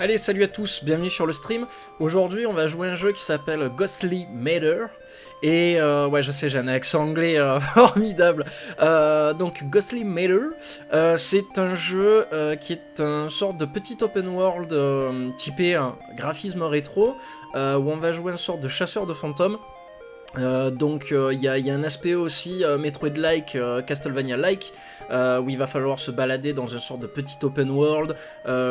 Allez, salut à tous, bienvenue sur le stream. Aujourd'hui, on va jouer un jeu qui s'appelle Ghostly Matter. Et ouais, je sais, j'ai un accent anglais formidable. Donc, Ghostly Matter, c'est un jeu qui est un sorte de petit open world typé graphisme rétro, où on va jouer une sorte de chasseur de fantômes. Donc il y a un aspect aussi Metroid-like, Castlevania-like, où il va falloir se balader dans une sorte de petit open world,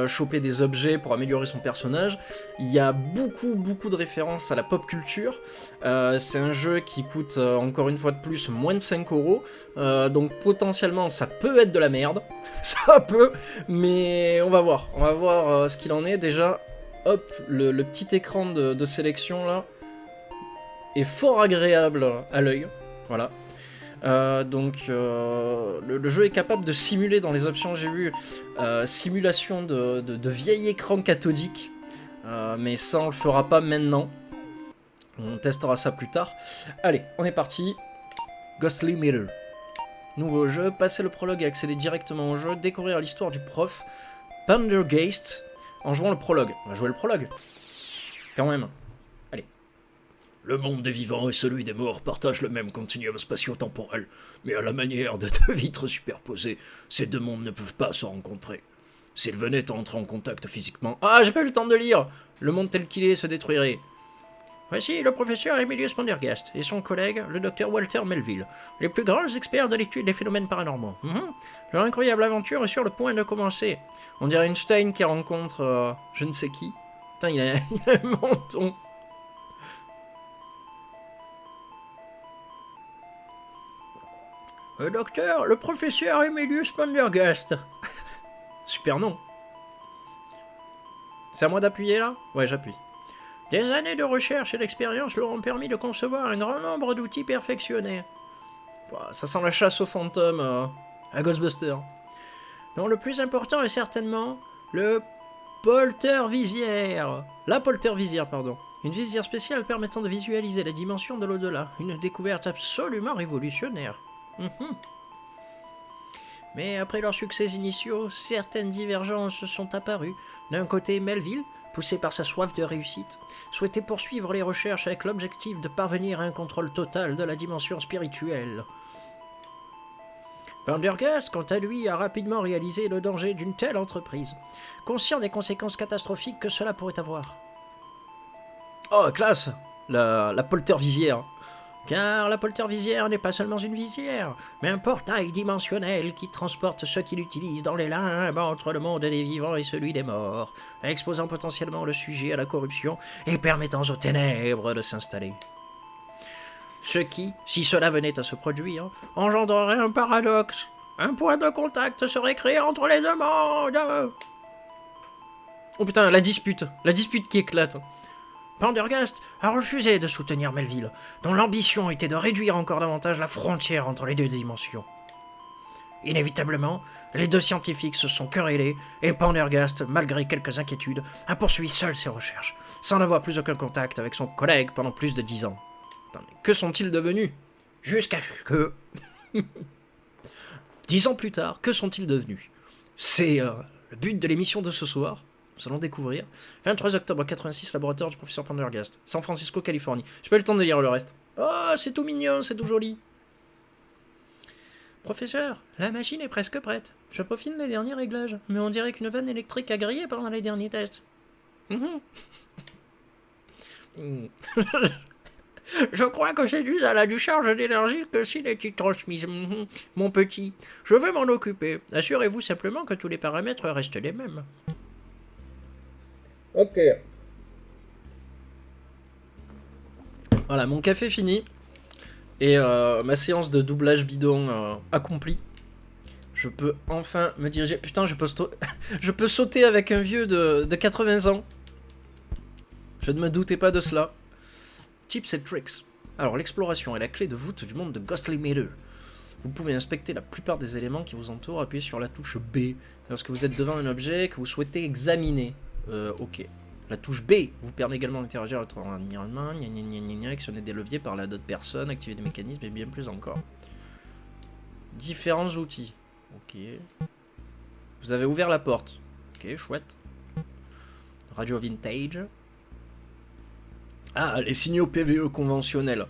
choper des objets pour améliorer son personnage. Il y a beaucoup de références à la pop culture. C'est un jeu qui coûte encore une fois de plus moins de 5€, donc potentiellement ça peut être de la merde, ça peut, mais on va voir ce qu'il en est. Déjà, hop, le petit écran de sélection là est fort agréable à l'œil, voilà. Le jeu est capable de simuler dans les options que j'ai vues, simulation de vieil écran cathodique, mais ça on le fera pas maintenant, on testera ça plus tard. Allez, on est parti. Ghostly Matter. Nouveau jeu, passer le prologue et accéder directement au jeu, découvrir l'histoire du prof Pendergast en jouant le prologue. On va jouer le prologue, quand même. Le monde des vivants et celui des morts partagent le même continuum spatio-temporel, mais à la manière de deux vitres superposées, ces deux mondes ne peuvent pas se rencontrer. S'ils venaient à entrer en contact physiquement... Ah, j'ai pas eu le temps de lire. Le monde tel qu'il est se détruirait. Voici le professeur Emilius Pendergast et son collègue, le docteur Walter Melville, les plus grands experts de l'étude des phénomènes paranormaux. Leur incroyable aventure est sur le point de commencer. On dirait Einstein qui rencontre je ne sais qui. Putain, il a un menton. Le professeur Emilius Pendergast. Super nom. C'est à moi d'appuyer là? Ouais, j'appuie. Des années de recherche et d'expérience leur ont permis de concevoir un grand nombre d'outils perfectionnés. Ça sent la chasse aux fantômes à Ghostbusters. Donc le plus important est certainement le poltervisière. La poltervisière, pardon. Une visière spéciale permettant de visualiser les dimensions de l'au-delà. Une découverte absolument révolutionnaire. Mais après leurs succès initiaux, certaines divergences sont apparues. D'un côté, Melville, poussé par sa soif de réussite, souhaitait poursuivre les recherches avec l'objectif de parvenir à un contrôle total de la dimension spirituelle. Pendergast, quant à lui, a rapidement réalisé le danger d'une telle entreprise, conscient des conséquences catastrophiques que cela pourrait avoir. Oh, classe! La poltervisière. Car la poltervisière n'est pas seulement une visière, mais un portail dimensionnel qui transporte ceux qui l'utilisent dans les limbes entre le monde des vivants et celui des morts, exposant potentiellement le sujet à la corruption et permettant aux ténèbres de s'installer. Ce qui, si cela venait à se produire, engendrerait un paradoxe. Un point de contact serait créé entre les deux mondes. Oh putain, la dispute qui éclate. Pendergast a refusé de soutenir Melville, dont l'ambition était de réduire encore davantage la frontière entre les deux dimensions. Inévitablement, les deux scientifiques se sont querellés et Pendergast, malgré quelques inquiétudes, a poursuivi seul ses recherches, sans n'avoir plus aucun contact avec son collègue pendant plus de 10 ans. Putain, mais que sont-ils devenus? Jusqu'à ce que... 10 ans plus tard, que sont-ils devenus? C'est le but de l'émission de ce soir. Nous allons découvrir. 23 octobre 86, laboratoire du professeur Pendergast, San Francisco, Californie. J'ai pas eu le temps de lire le reste. Oh, c'est tout mignon, c'est tout joli. Professeur, la machine est presque prête. Je peaufine les derniers réglages, mais on dirait qu'une vanne électrique a grillé pendant les derniers tests. Je crois que c'est dû à la décharge d'énergie que s'il est transmise. Mon petit, je vais m'en occuper. Assurez-vous simplement que tous les paramètres restent les mêmes. Ok. Voilà, mon café fini. Et ma séance de doublage bidon accomplie. Je peux enfin me diriger. Putain, je peux sauter avec un vieux de 80 ans. Je ne me doutais pas de cela. Tips et tricks. Alors, l'exploration est la clé de voûte du monde de Ghostly Matter. Vous pouvez inspecter la plupart des éléments qui vous entourent, appuyez sur la touche B lorsque vous êtes devant un objet que vous souhaitez examiner. Ok. La touche B vous permet également d'interagir avec votre environnement, actionner des leviers, parler à d'autres personnes, activer des mécanismes et bien plus encore. Différents outils. Ok. Vous avez ouvert la porte. Ok, chouette. Radio vintage. Ah, les signaux PVE conventionnels.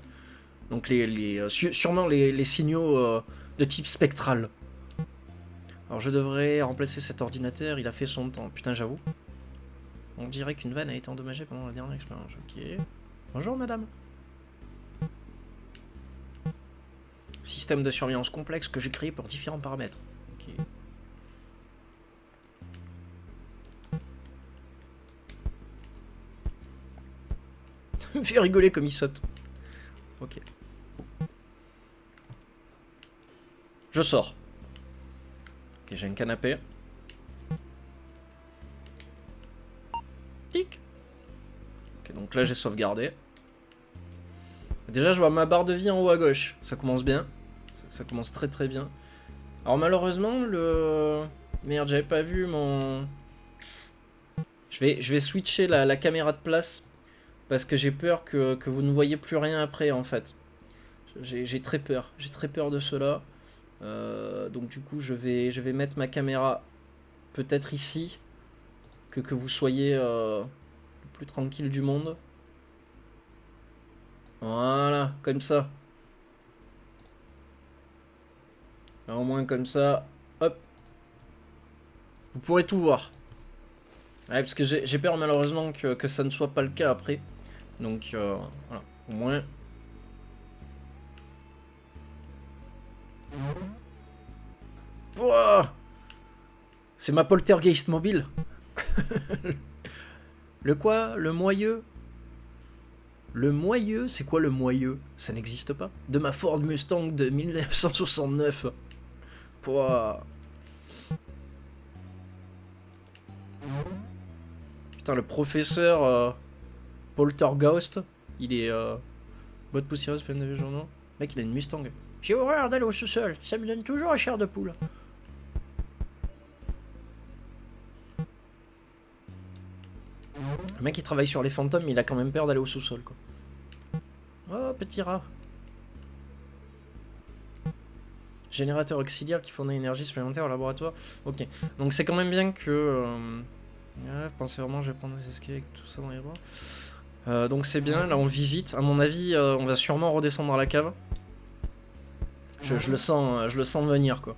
Donc sûrement les signaux de type spectral. Alors je devrais remplacer cet ordinateur, il a fait son temps. Putain, j'avoue. On dirait qu'une vanne a été endommagée pendant la dernière expérience. Ok. Bonjour madame. Système de surveillance complexe que j'ai créé pour différents paramètres. Ok. Me fait rigoler comme il saute. Ok. Je sors. Ok, j'ai un canapé. Tic. Ok, donc là j'ai sauvegardé. Déjà je vois ma barre de vie en haut à gauche. Ça commence bien. Ça commence très très bien. Alors malheureusement le... Merde, j'avais pas vu mon... Je vais switcher la caméra de place. Parce que j'ai peur que vous ne voyez plus rien après en fait. J'ai très peur. J'ai très peur de cela. Donc du coup je vais mettre ma caméra peut-être ici. Que vous soyez le plus tranquille du monde. Voilà, comme ça. Alors, au moins comme ça, hop. Vous pourrez tout voir. Ouais, parce que j'ai peur malheureusement que ça ne soit pas le cas après. Donc voilà, au moins. Ouah, c'est ma poltergeist mobile. Le quoi? Le moyeu? Le moyeu? C'est quoi le moyeu? Ça n'existe pas. De ma Ford Mustang de 1969. Pouah. Putain, le professeur Poltergeist, il est boîte poussiéreuse pleine de vieux journaux. Mec, il a une Mustang. J'ai horreur d'aller au sous-sol, ça me donne toujours la chair de poule. Le mec il travaille sur les fantômes, mais il a quand même peur d'aller au sous-sol quoi. Oh, petit rat. Générateur auxiliaire qui fournit énergie supplémentaire au laboratoire. Ok, donc c'est quand même bien que... Ouais, pensez vraiment, je vais prendre des escaliers avec tout ça dans les bras. Donc c'est bien, là on visite. À mon avis, on va sûrement redescendre à la cave. Je le sens venir quoi.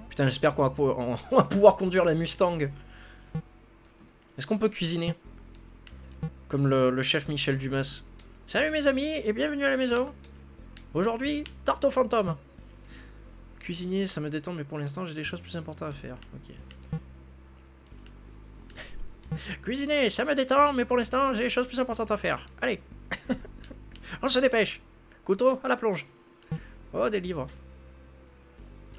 Putain, j'espère qu'on va pouvoir conduire la Mustang. Est-ce qu'on peut cuisiner? Comme le chef Michel Dumas. Salut mes amis et bienvenue à la maison. Aujourd'hui, tarte aux fantômes. Cuisiner, ça me détend, mais pour l'instant, j'ai des choses plus importantes à faire. Ok. Cuisiner, ça me détend, mais pour l'instant, j'ai des choses plus importantes à faire. Allez. On se dépêche. Couteau à la plonge. Oh, des livres.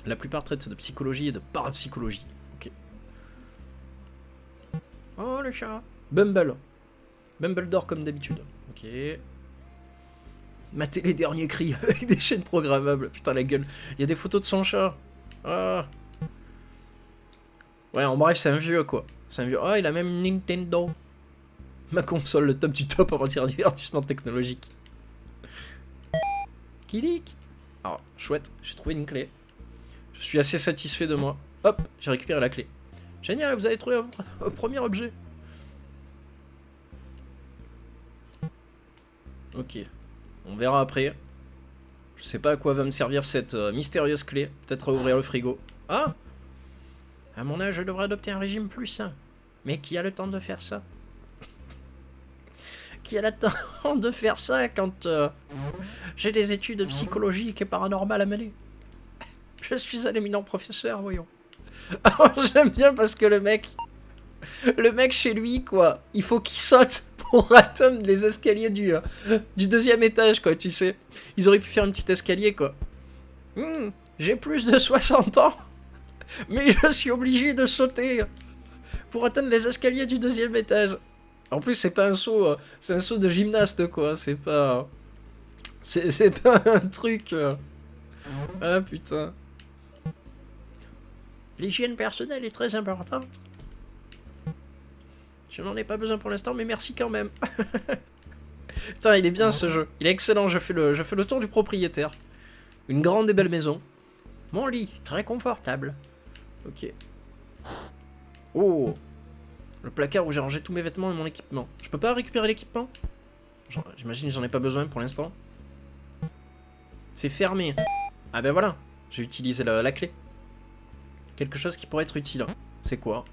La plupart traitent de psychologie et de parapsychologie. Ok. Oh, le chat. Bumble. Bumble dort comme d'habitude. Ok. Mater les derniers cris avec des chaînes programmables. Putain, la gueule. Il y a des photos de son chat. Ah. Ouais, en bref, c'est un vieux, quoi. C'est un vieux. Oh, il a même une Nintendo. Ma console, le top du top en matière de divertissement technologique. Kilik. Alors, chouette, j'ai trouvé une clé. Je suis assez satisfait de moi. Hop, j'ai récupéré la clé. Génial, vous avez trouvé un premier objet. Ok. On verra après. Je sais pas à quoi va me servir cette mystérieuse clé. Peut-être à ouvrir le frigo. Ah! À mon âge, je devrais adopter un régime plus sain. Mais qui a le temps de faire ça? Qui a le temps de faire ça quand j'ai des études psychologiques et paranormales à mener? Je suis un éminent professeur, voyons. Alors j'aime bien parce que le mec chez lui, quoi, il faut qu'il saute pour atteindre les escaliers du deuxième étage, quoi, tu sais. Ils auraient pu faire un petit escalier, quoi. J'ai plus de 60 ans, mais je suis obligé de sauter pour atteindre les escaliers du deuxième étage. En plus, c'est pas un saut, c'est un saut de gymnaste, quoi. C'est pas... C'est pas un truc... Ah, putain. L'hygiène personnelle est très importante. Je n'en ai pas besoin pour l'instant, mais merci quand même. Putain, il est bien ce jeu. Il est excellent, je fais le tour du propriétaire. Une grande et belle maison. Mon lit, très confortable. Ok. Oh. Le placard où j'ai rangé tous mes vêtements et mon équipement. Je peux pas récupérer l'équipement? J'imagine que j'en ai pas besoin pour l'instant. C'est fermé. Ah ben voilà, j'ai utilisé la clé. Quelque chose qui pourrait être utile. C'est quoi?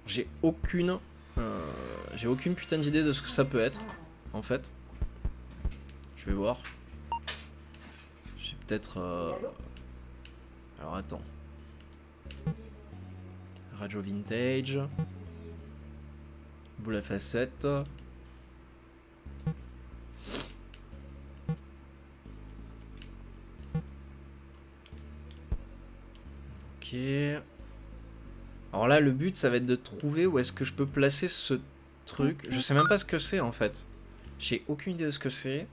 J'ai aucune putain d'idée de ce que ça peut être, en fait. Je vais voir. J'ai peut-être... Alors attends. Radio vintage. Boule à facettes. Ok. Alors là, le but, ça va être de trouver où est-ce que je peux placer ce truc. Je sais même pas ce que c'est, en fait. J'ai aucune idée de ce que c'est.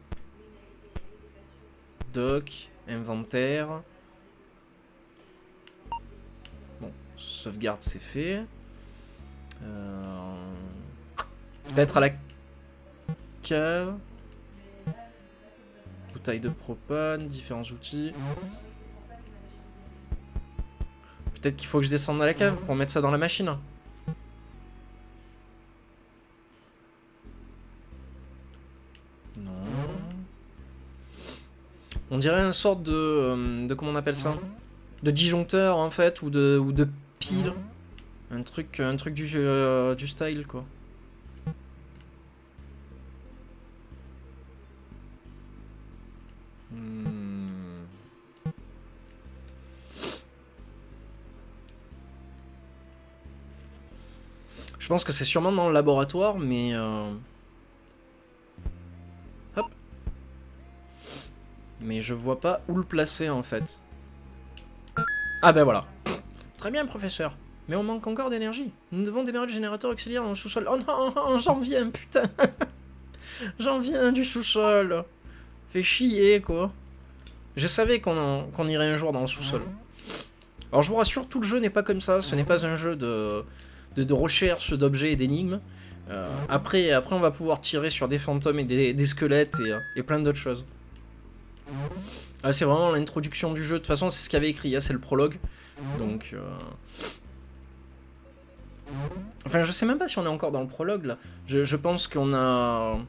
Doc, inventaire. Bon, sauvegarde, c'est fait. Peut-être à la cave. Bouteille de propane, différents outils. Peut-être qu'il faut que je descende dans la cave pour mettre ça dans la machine. Non. On dirait une sorte de comment on appelle ça? De disjoncteur en fait, ou de pile. Un truc du style quoi. Je pense que c'est sûrement dans le laboratoire, mais... Hop. Mais je vois pas où le placer, en fait. Ah ben voilà. Très bien, professeur. Mais on manque encore d'énergie. Nous devons démarrer le générateur auxiliaire dans le sous-sol. Oh non, j'en viens, putain. J'en viens du sous-sol. Fait chier, quoi. Je savais qu'on irait un jour dans le sous-sol. Alors je vous rassure, tout le jeu n'est pas comme ça. Ce n'est pas un jeu de recherche d'objets et d'énigmes. Après, on va pouvoir tirer sur des fantômes et des squelettes et plein d'autres choses. Ah, c'est vraiment l'introduction du jeu. De toute façon, c'est ce qu'il y avait écrit. C'est le prologue. Donc... Enfin, je sais même pas si on est encore dans le prologue, là. Je pense qu'on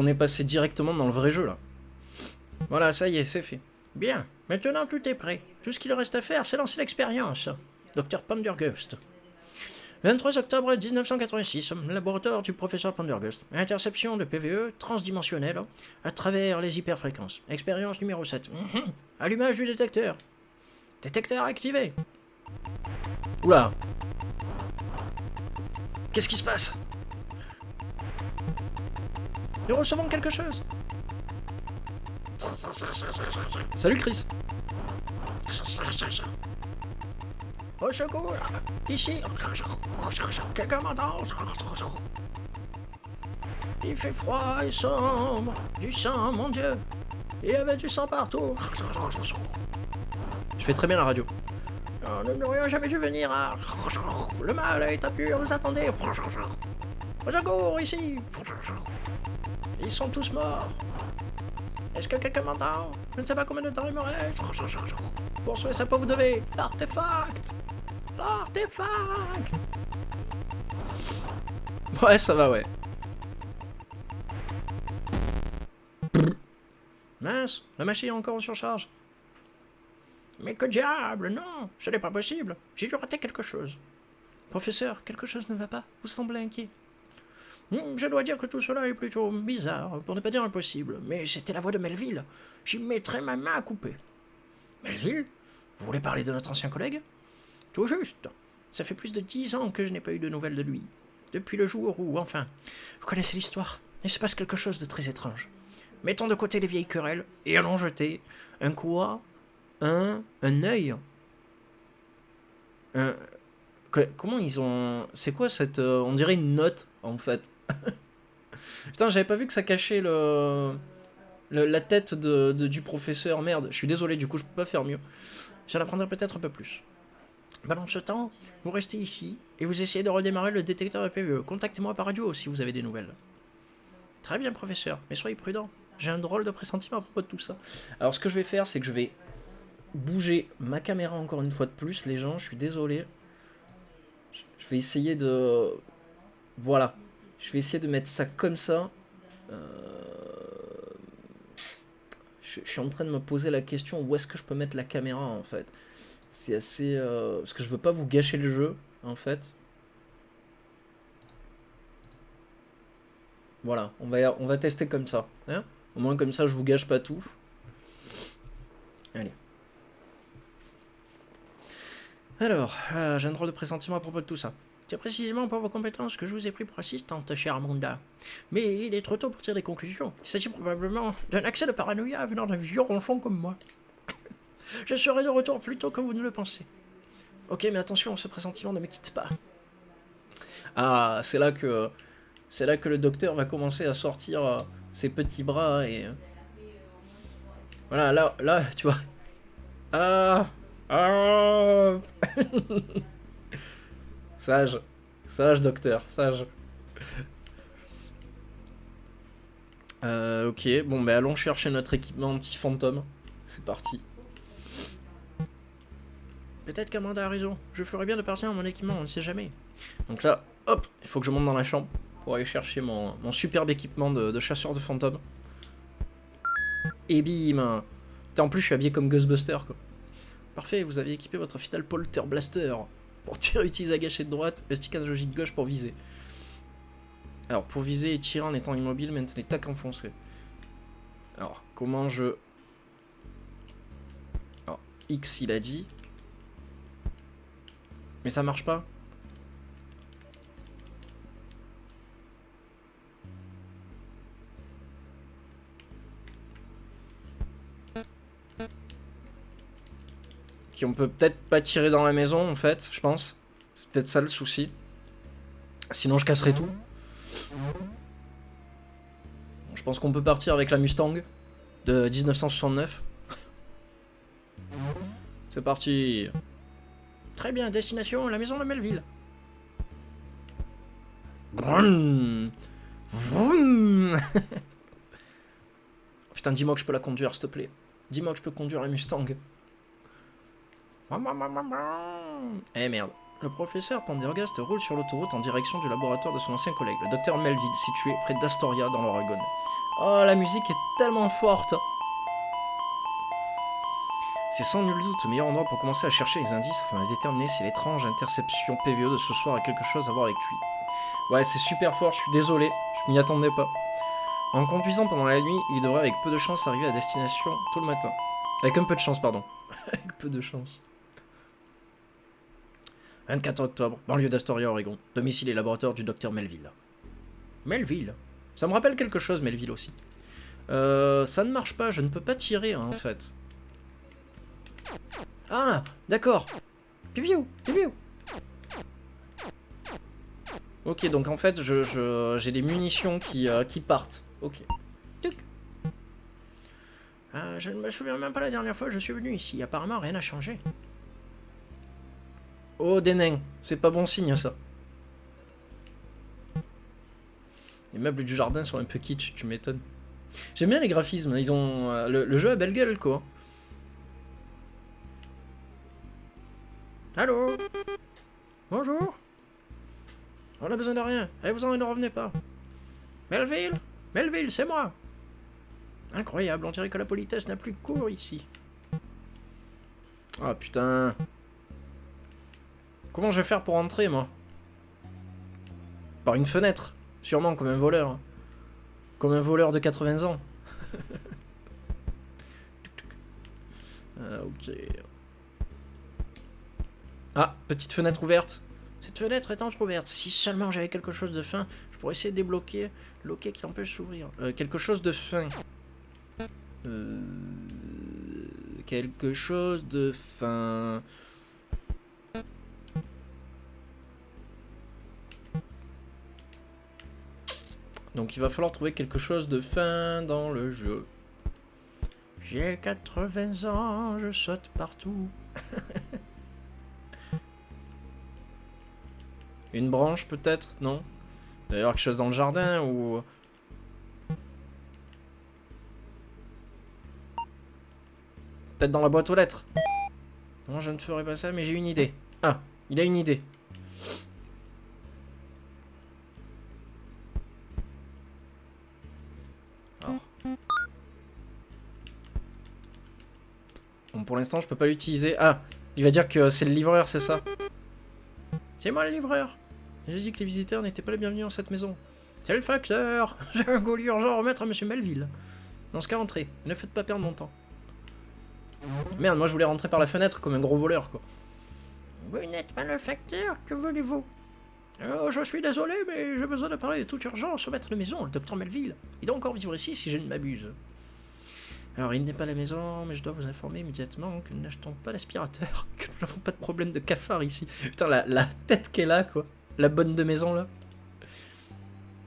est passé directement dans le vrai jeu, là. Voilà, ça y est, c'est fait. Bien, maintenant tout est prêt. Tout ce qu'il reste à faire, c'est lancer l'expérience. Dr. Pendergast. 23 octobre 1986, laboratoire du professeur Pendergast. Interception de PVE transdimensionnelle à travers les hyperfréquences. Expérience numéro 7. Allumage du détecteur. Détecteur activé. Oula. Qu'est-ce qui se passe? Nous recevons quelque chose. Salut Chris. Au secours. Ici. Quelqu'un m'entend? Il fait froid et sombre. Du sang, mon Dieu. Il y avait du sang partout. Je fais très bien la radio. Nous n'aurions jamais dû venir à... Le mal est à pur, vous attendez. Au secours, ici. Ils sont tous morts. Est-ce que quelqu'un m'entend? Je ne sais pas combien de temps il me reste. Pour sauver sa peau, vous devez... L'artefact. L'artefact. Ouais, ça va, ouais. Mince, la machine est encore en surcharge. Mais que diable, non, ce n'est pas possible. J'ai dû rater quelque chose. Professeur, quelque chose ne va pas. Vous semblez inquiet. Je dois dire que tout cela est plutôt bizarre, pour ne pas dire impossible. Mais c'était la voix de Melville. J'y mettrai ma main à couper. Melville? Vous voulez parler de notre ancien collègue? Tout juste. Ça fait plus de 10 ans que je n'ai pas eu de nouvelles de lui. Depuis le jour où, enfin... Vous connaissez l'histoire. Il se passe quelque chose de très étrange. Mettons de côté les vieilles querelles et allons jeter un quoi? Un œil. Comment ils ont... C'est quoi cette... on dirait une note, en fait. Putain, j'avais pas vu que ça cachait la tête du professeur. Merde, je suis désolé, du coup, je peux pas faire mieux. J'en apprendrai peut-être un peu plus. Pendant ce temps, vous restez ici et vous essayez de redémarrer le détecteur de PVE. Contactez-moi par radio si vous avez des nouvelles. Très bien, professeur, mais soyez prudent. J'ai un drôle de pressentiment à propos de tout ça. Alors, ce que je vais faire, c'est que je vais bouger ma caméra encore une fois de plus, les gens, je suis désolé. Je vais essayer de... Voilà. Je vais essayer de mettre ça comme ça. Je suis en train de me poser la question où est-ce que je peux mettre la caméra en fait. C'est assez... parce que je veux pas vous gâcher le jeu en fait. Voilà, on va tester comme ça. Hein, au moins comme ça je vous gâche pas tout. Allez. Alors, j'ai un drôle de pressentiment à propos de tout ça. C'est précisément pour vos compétences que je vous ai pris pour assistante, chère Amanda. Mais il est trop tôt pour tirer des conclusions. Il s'agit probablement d'un accès de paranoïa venant d'un vieux ronchon comme moi. Je serai de retour plus tôt que vous ne le pensez. Ok, mais attention, ce pressentiment ne me quitte pas. Ah, c'est là que le docteur va commencer à sortir ses petits bras et... Voilà, là, tu vois. Ah. Sage. Sage, docteur, sage. Ok, bon, bah allons chercher notre équipement anti-fantôme. C'est parti. Peut-être qu'Amanda a raison. Je ferais bien de partir à mon équipement, on ne sait jamais. Donc là, hop, il faut que je monte dans la chambre pour aller chercher mon superbe équipement de chasseur de fantômes. Et bim. En plus, je suis habillé comme Ghostbuster, quoi. Parfait, vous avez équipé votre final Polter Blaster. Pour tirer, utilisez la gâchette droite, le stick analogique gauche pour viser. Alors, pour viser et tirer en étant immobile, maintenez tac enfoncé. Alors, comment je... Alors, X, il a dit. Mais ça marche pas. On peut peut-être pas tirer dans la maison en fait, je pense. C'est peut-être ça le souci. Sinon je casserai tout. Je pense qu'on peut partir avec la Mustang de 1969. C'est parti. Très bien, destination, la maison de Melville. Vroom. Vroom. Putain, dis-moi que je peux la conduire, s'il te plaît. Dis-moi que je peux conduire la Mustang. Eh merde. Le professeur Pendergast roule sur l'autoroute en direction du laboratoire de son ancien collègue, le docteur Melville, situé près d'Astoria, dans l'Oregon. Oh, la musique est tellement forte. C'est sans nul doute le meilleur endroit pour commencer à chercher les indices afin de déterminer si l'étrange interception PVE de ce soir a quelque chose à voir avec lui. Ouais, c'est super fort, je suis désolé, je m'y attendais pas. En conduisant pendant la nuit, il devrait avec peu de chance arriver à destination tôt le matin. Avec un peu de chance, pardon. Avec peu de chance. 24 octobre, banlieue d'Astoria, Oregon. Domicile et laboratoire du docteur Melville. Melville. Ça me rappelle quelque chose, Melville aussi. Ça ne marche pas, je ne peux pas tirer, hein, en fait. Ah, d'accord. Pipiou, pipiou. Ok, donc en fait, j'ai des munitions qui partent. Ok. Tuc. Je ne me souviens même pas la dernière fois que je suis venu ici. Apparemment, rien n'a changé. Oh, des nains. C'est pas bon signe, ça. Les meubles du jardin sont un peu kitsch, tu m'étonnes. J'aime bien les graphismes. Ils ont le jeu a belle gueule, quoi. Allô? Bonjour? On a besoin de rien. Allez, vous en ne revenez pas. Melville? Melville, c'est moi. Incroyable, on dirait que la politesse n'a plus cours ici. Ah, putain. Comment je vais faire pour entrer, moi? Par une fenêtre. Sûrement, comme un voleur. Comme un voleur de 80 ans. Ok. Ah, petite fenêtre ouverte. Cette fenêtre est entrouverte. Si seulement j'avais quelque chose de fin, je pourrais essayer de débloquer le loquet qui l'empêche s'ouvrir. Quelque chose de fin. Quelque chose de fin. Donc il va falloir trouver quelque chose de fin dans le jeu. J'ai 80 ans, je saute partout. Une branche peut-être? Non? D'ailleurs quelque chose dans le jardin ou... Peut-être dans la boîte aux lettres. Non, je ne ferai pas ça, mais j'ai une idée. Ah, il a une idée. Bon, pour l'instant, je peux pas l'utiliser. Ah, il va dire que c'est le livreur, c'est ça? C'est moi le livreur. J'ai dit que les visiteurs n'étaient pas les bienvenus dans cette maison. C'est le facteur. J'ai un colis urgent à remettre à Monsieur Melville. Dans ce cas, rentrez. Ne faites pas perdre mon temps. Merde, moi je voulais rentrer par la fenêtre comme un gros voleur, quoi. Vous n'êtes pas le facteur, que voulez-vous? Je suis désolé, mais j'ai besoin de parler de toute urgence au maître de maison, le docteur Melville. Il doit encore vivre ici si je ne m'abuse. Alors, il n'est pas à la maison, mais je dois vous informer immédiatement que nous n'achetons pas d'aspirateur, que nous n'avons pas de problème de cafard ici. Putain, la tête qu'elle a, quoi. La bonne de maison, là.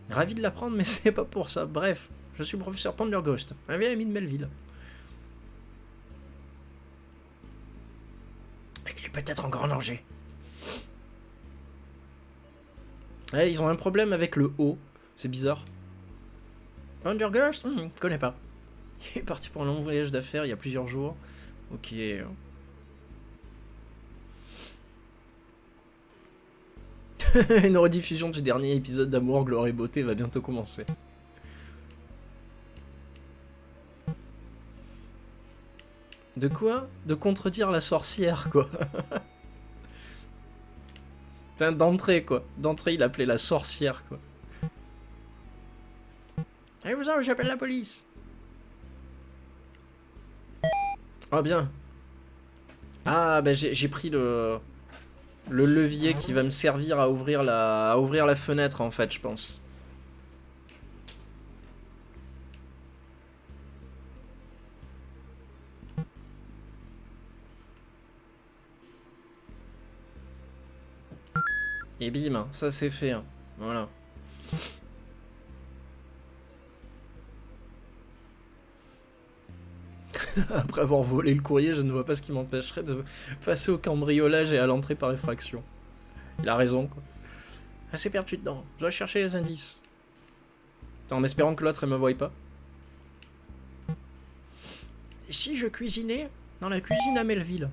Ravi de l'apprendre, mais c'est pas pour ça. Bref, je suis professeur Penderghost, un vieil ami de Melville. Et qu'il est peut-être en grand danger. Ouais, ils ont un problème avec le O. C'est bizarre. Penderghost, je connais pas. Il est parti pour un long voyage d'affaires il y a plusieurs jours. Ok. Une rediffusion du dernier épisode d'Amour, Gloire et Beauté va bientôt commencer. De quoi? De contredire la sorcière, quoi. C'est d'entrée, quoi. D'entrée, il appelait la sorcière, quoi. Allez-vous-en, j'appelle la police. Oh, bien. Ah, bah j'ai pris le levier qui va me servir à ouvrir la fenêtre, en fait, je pense. Et bim, ça c'est fait. Hein. Voilà. Après avoir volé le courrier, je ne vois pas ce qui m'empêcherait de passer au cambriolage et à l'entrée par effraction. Il a raison, quoi. Assez perdu dedans. Je dois chercher les indices. En espérant que l'autre, elle me voie pas. Et si je cuisinais dans la cuisine à Melville?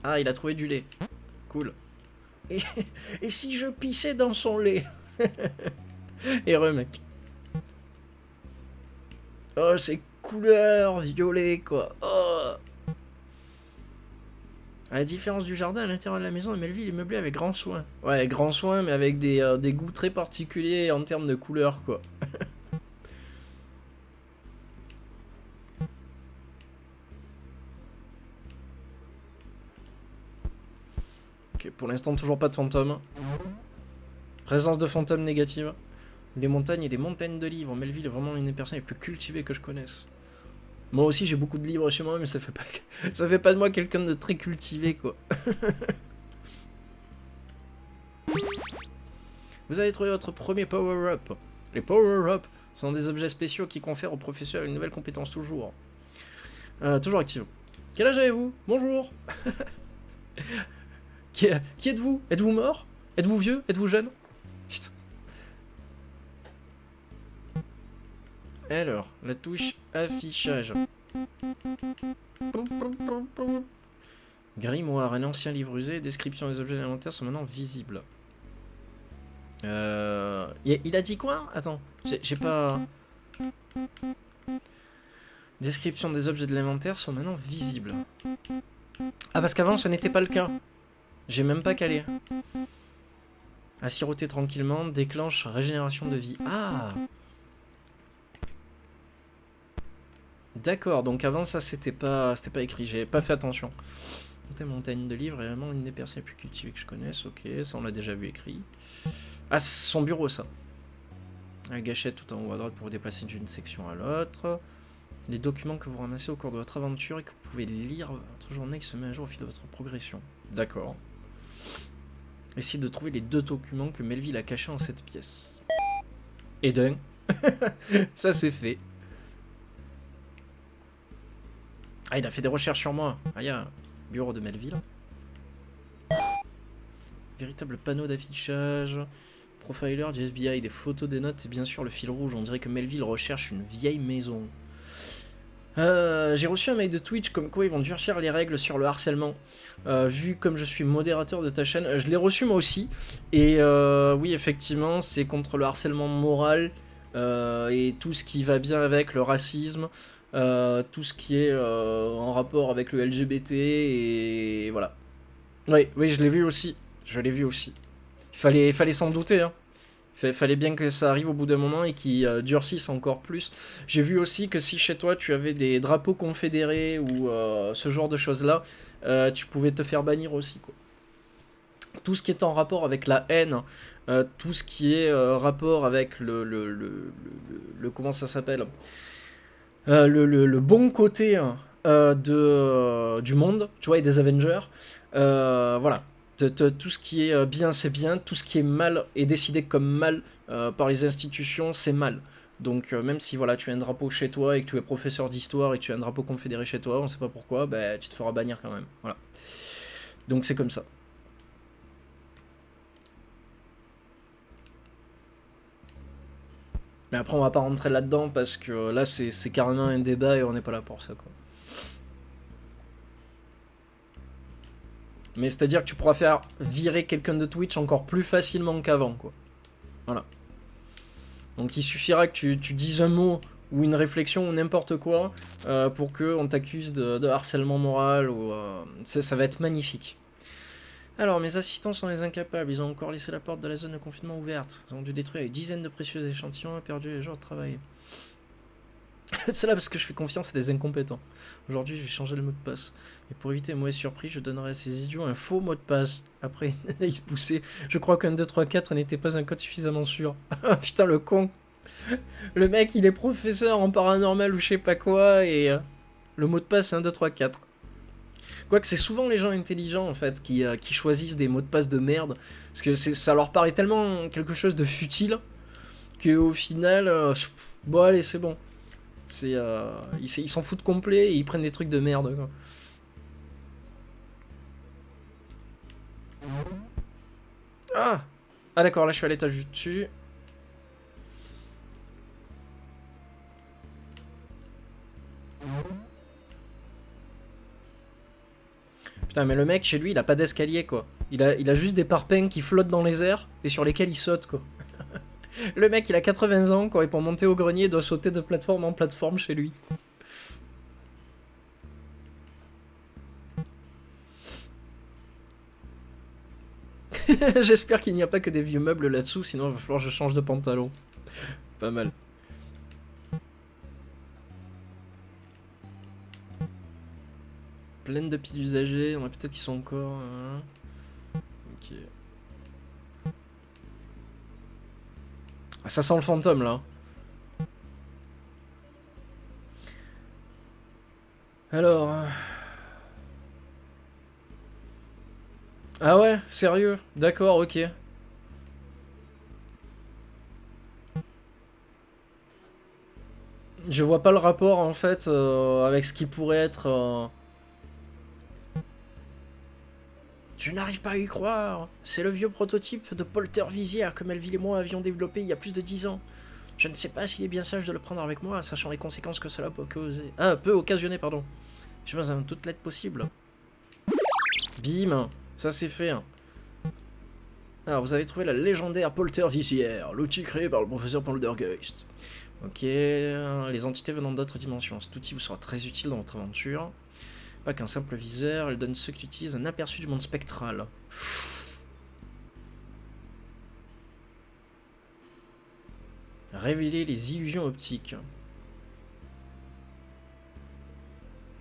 Ah, il a trouvé du lait. Cool. Et si je pissais dans son lait? Heureux, mec. Oh, ces couleurs violet, quoi. Oh. À la différence du jardin, à l'intérieur de la maison, Melville est meublé avec grand soin. Ouais, grand soin, mais avec des goûts très particuliers en termes de couleurs, quoi. Ok, pour l'instant, toujours pas de fantômes. Présence de fantômes négative. Des montagnes et des montagnes de livres. Melville est vraiment une des personnes les plus cultivées que je connaisse. Moi aussi, j'ai beaucoup de livres chez moi, mais ça fait pas de moi quelqu'un de très cultivé, quoi. Vous avez trouvé votre premier power-up. Les power-up sont des objets spéciaux qui confèrent au professeur une nouvelle compétence toujours. Toujours active. Quel âge avez-vous? Bonjour. Qui êtes-vous? Êtes-vous mort? Êtes-vous vieux? Êtes-vous jeune? Putain. Alors, la touche affichage. Grimoire, un ancien livre usé. Description des objets alimentaires sont maintenant visibles. Il a dit quoi? Attends, j'ai pas... Description des objets de l'inventaire sont maintenant visibles. Ah, parce qu'avant, ce n'était pas le cas. J'ai même pas calé. À siroter tranquillement, déclenche régénération de vie. Ah! D'accord, donc avant ça c'était pas écrit, j'ai pas fait attention. Montagne de livres est vraiment une des personnes les plus cultivées que je connaisse, ok, ça on l'a déjà vu écrit. Ah, c'est son bureau ça. La gâchette tout en haut à droite pour vous déplacer d'une section à l'autre. Les documents que vous ramassez au cours de votre aventure et que vous pouvez lire votre journée qui se met à jour au fil de votre progression. D'accord. Essayez de trouver les 2 documents que Melville a cachés en cette pièce. Et d'un. Ça c'est fait. Ah, il a fait des recherches sur moi. Ah, il y a bureau de Melville. Véritable panneau d'affichage. Profiler du FBI, des photos, des notes et bien sûr le fil rouge. On dirait que Melville recherche une vieille maison. J'ai reçu un mail de Twitch comme quoi ils vont durcir les règles sur le harcèlement. Vu comme je suis modérateur de ta chaîne, je l'ai reçu moi aussi. Et oui, effectivement, c'est contre le harcèlement moral et tout ce qui va bien avec, le racisme. tout ce qui est en rapport avec le LGBT et voilà. Oui, oui, je l'ai vu aussi. Je l'ai vu aussi. Il fallait s'en douter, hein. Fallait bien que ça arrive au bout d'un moment et qu'ils durcissent encore plus. J'ai vu aussi que si chez toi tu avais des drapeaux confédérés ou ce genre de choses-là, tu pouvais te faire bannir aussi, quoi. Tout ce qui est en rapport avec la haine, tout ce qui est rapport avec comment ça s'appelle, le bon côté hein, du monde, tu vois, et des Avengers, voilà. Tout ce qui est bien, c'est bien. Tout ce qui est mal est décidé comme mal par les institutions, c'est mal. Donc même si voilà, tu as un drapeau chez toi et que tu es professeur d'histoire et que tu as un drapeau confédéré chez toi, on sait pas pourquoi, bah, tu te feras bannir quand même. Voilà. Donc c'est comme ça. Mais après, on va pas rentrer là-dedans parce que là, c'est carrément un débat et on n'est pas là pour ça, quoi. Mais c'est-à-dire que tu pourras faire virer quelqu'un de Twitch encore plus facilement qu'avant, quoi. Voilà. Donc il suffira que tu dises un mot ou une réflexion ou n'importe quoi pour qu'on t'accuse de harcèlement moral ou ça va être magnifique. Alors, mes assistants sont les incapables. Ils ont encore laissé la porte de la zone de confinement ouverte. Ils ont dû détruire des dizaines de précieux échantillons et perdu les jours de travail. C'est là parce que je fais confiance à des incompétents. Aujourd'hui, je vais changer le mot de passe. Et pour éviter une mauvaise surprise, je donnerai à ces idiots un faux mot de passe. Après une analyse poussée, je crois qu'un 2, 3, 4 n'était pas un code suffisamment sûr. Putain, le con. Le mec, il est professeur en paranormal ou je sais pas quoi, et le mot de passe, c'est 1, 2, 3, 4. Quoique c'est souvent les gens intelligents, en fait, qui choisissent des mots de passe de merde. Parce que ça leur paraît tellement quelque chose de futile, qu'au final, bon allez, c'est bon. Ils s'en foutent complet et ils prennent des trucs de merde, quoi. Ah Ah d'accord, là je suis à l'étage du dessus. Putain, mais le mec, chez lui, il a pas d'escalier, quoi. Il a juste des parpaings qui flottent dans les airs et sur lesquels il saute, quoi. Le mec, il a 80 ans, quoi, et pour monter au grenier, il doit sauter de plateforme en plateforme chez lui. J'espère qu'il n'y a pas que des vieux meubles là-dessous, sinon il va falloir que je change de pantalon. Pas mal. Pleine de piles usagées, on a peut-être qu'ils sont encore... hein. Ok. Ah, ça sent le fantôme, là. Alors... Ah ouais, sérieux? D'accord, ok. Je vois pas le rapport, en fait, avec ce qui pourrait être... Je n'arrive pas à y croire. C'est le vieux prototype de polter visière que Melville et moi avions développé il y a plus de 10 ans. Je ne sais pas s'il est bien sage de le prendre avec moi, sachant les conséquences que cela peut occasionner, pardon. Je pense à toute l'aide possible. Bim, ça c'est fait. Alors, vous avez trouvé la légendaire polter visière, l'outil créé par le professeur Poltergeist. Ok, les entités venant d'autres dimensions. Cet outil vous sera très utile dans votre aventure. Pas qu'un simple viseur, elle donne ceux qui utilisent un aperçu du monde spectral. Révéler les illusions optiques.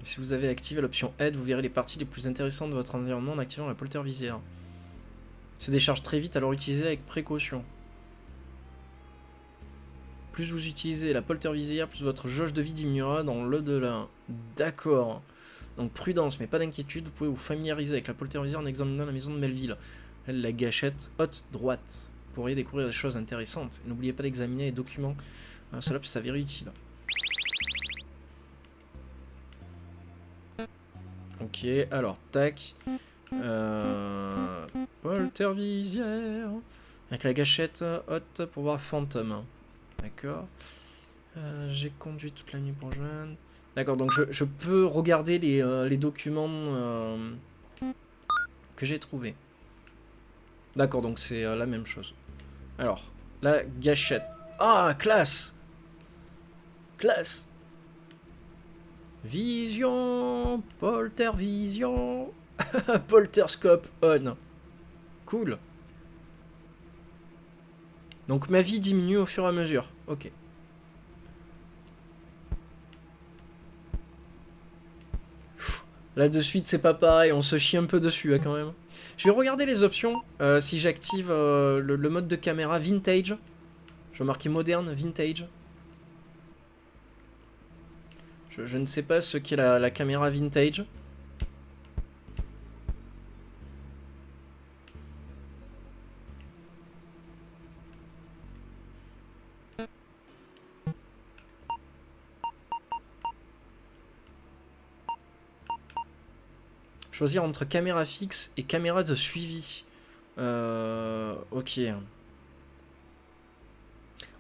Si vous avez activé l'option aide, vous verrez les parties les plus intéressantes de votre environnement en activant la polter visière. Se décharge très vite, alors utilisez avec précaution. Plus vous utilisez la polter visière, plus votre jauge de vie diminuera dans l'au-delà. D'accord. Donc prudence, mais pas d'inquiétude, vous pouvez vous familiariser avec la polter visière en examinant la maison de Melville. La gâchette haute droite. Vous pourriez découvrir des choses intéressantes. N'oubliez pas d'examiner les documents. Cela peut s'avérer utile. Ok, alors, tac. Polter visière. Avec la gâchette haute pour voir fantôme. D'accord. J'ai conduit toute la nuit pour joindre. D'accord, donc je peux regarder les documents que j'ai trouvés. D'accord, donc c'est la même chose. Alors, la gâchette. Ah, classe! Classe! Vision, Polter Vision, Polterscope on. Cool. Donc ma vie diminue au fur et à mesure. Ok. Là de suite c'est pas pareil, on se chie un peu dessus quand même. Je vais regarder les options si j'active le mode de caméra vintage. Je vais marquer moderne, vintage. Je ne sais pas ce qu'est la caméra vintage. Choisir entre caméra fixe et caméra de suivi. Ok.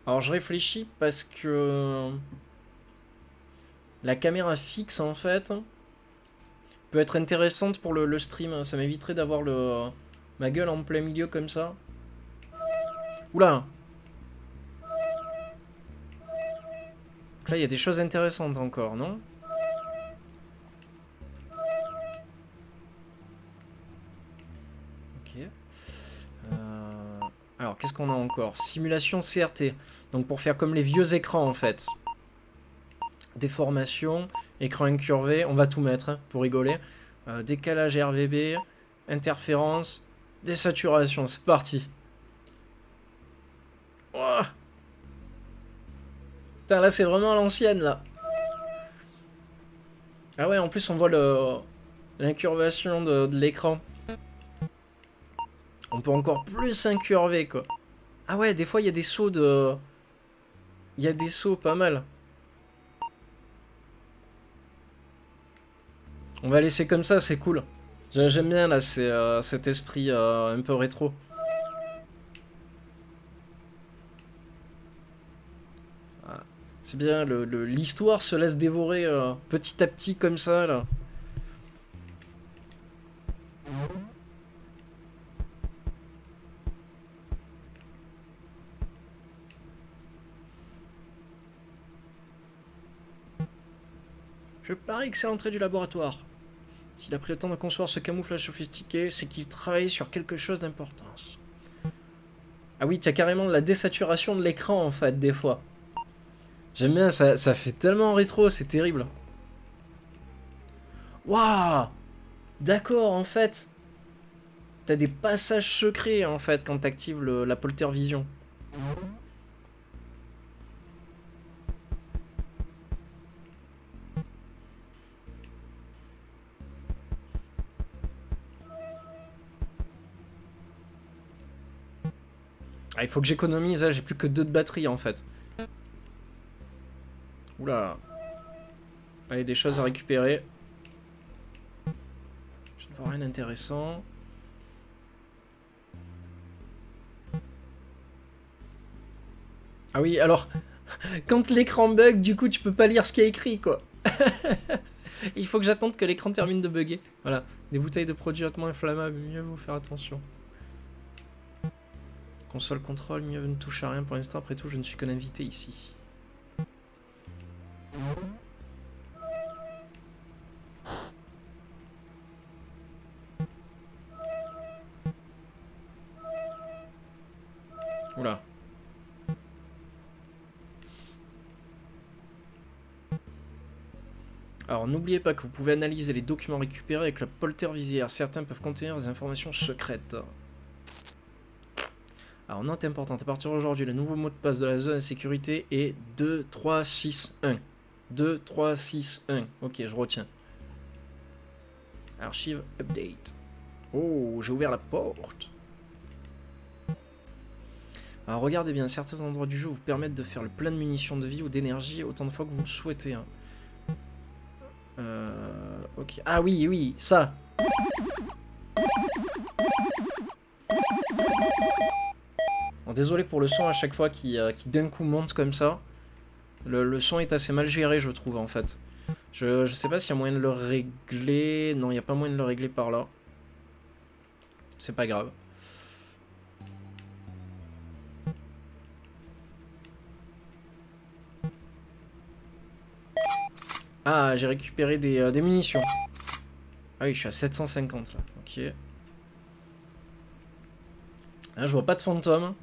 Alors je réfléchis parce que la caméra fixe en fait peut être intéressante pour le stream. Ça m'éviterait d'avoir ma gueule en plein milieu comme ça. Oula. Donc là il y a des choses intéressantes encore, non? Ok. Alors qu'est-ce qu'on a encore? Simulation CRT. Donc pour faire comme les vieux écrans en fait. Déformation, écran incurvé, on va tout mettre hein, pour rigoler. Décalage RVB, interférence, désaturation, c'est parti. Oh putain, là c'est vraiment à l'ancienne là. Ah ouais, en plus on voit l'incurvation de l'écran. On peut encore plus incurver quoi. Ah ouais, des fois il y a des sauts de... Il y a des sauts pas mal. On va laisser comme ça, c'est cool. J'aime bien là, cet esprit un peu rétro. Voilà. C'est bien, l'histoire se laisse dévorer petit à petit comme ça là. Je parie que c'est l'entrée du laboratoire. S'il a pris le temps de concevoir ce camouflage sophistiqué, c'est qu'il travaille sur quelque chose d'importance. Ah oui, tu as carrément de la désaturation de l'écran en fait, des fois. J'aime bien, ça fait tellement rétro, c'est terrible. Waouh! D'accord, en fait. T'as des passages secrets en fait quand t'actives la Polter Vision. Ah, il faut que j'économise, là, j'ai plus que 2 de batterie en fait. Oula. Allez, des choses à récupérer. Je ne vois rien d'intéressant. Ah oui, alors, quand l'écran bug, du coup, tu peux pas lire ce qu'il y a écrit, quoi. Il faut que j'attende que l'écran termine de bugger. Voilà, des bouteilles de produits hautement inflammables, mieux vaut faire attention. Console contrôle, mieux ne touche à rien pour l'instant, après tout, je ne suis qu'un invité ici. Oula. Alors n'oubliez pas que vous pouvez analyser les documents récupérés avec la Polter Visière. Certains peuvent contenir des informations secrètes. Alors note importante, à partir d'aujourd'hui, le nouveau mot de passe de la zone de sécurité est 2361. 2361. Ok, je retiens. Archive update. Oh, j'ai ouvert la porte. Alors regardez bien, certains endroits du jeu vous permettent de faire le plein de munitions de vie ou d'énergie autant de fois que vous le souhaitez. Hein. Ok. Ah oui, oui, ça. Bon, désolé pour le son à chaque fois qui d'un coup monte comme ça. Le son est assez mal géré, je trouve, en fait. Je sais pas s'il y a moyen de le régler. Non, il n'y a pas moyen de le régler par là. C'est pas grave. Ah, j'ai récupéré des munitions. Ah oui, je suis à 750 là. Ok. Ah, je vois pas de fantôme.